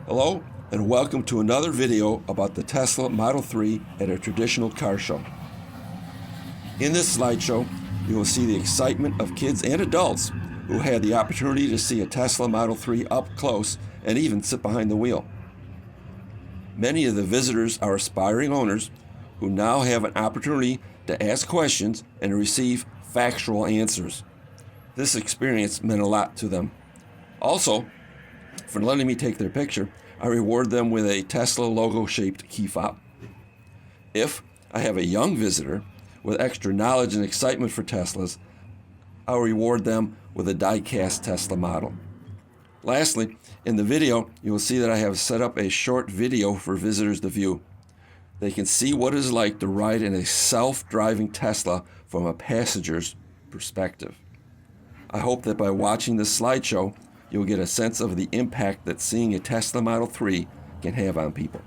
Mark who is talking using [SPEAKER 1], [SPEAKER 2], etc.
[SPEAKER 1] Hello and welcome to another video about the Tesla Model 3 at a traditional car show. In this slideshow, you will see the excitement of kids and adults who had the opportunity to see a Tesla Model 3 up close and even sit behind the wheel. Many of the visitors are aspiring owners who now have an opportunity to ask questions and receive factual answers. This experience meant a lot to them. Also, for letting me take their picture, I reward them with a Tesla logo-shaped key fob. If I have a young visitor with extra knowledge and excitement for Teslas, I'll reward them with a die-cast Tesla model. Lastly, in the video, you will see that I have set up a short video for visitors to view. They can see what it is like to ride in a self-driving Tesla from a passenger's perspective. I hope that by watching this slideshow, you'll get a sense of the impact that seeing a Tesla Model 3 can have on people.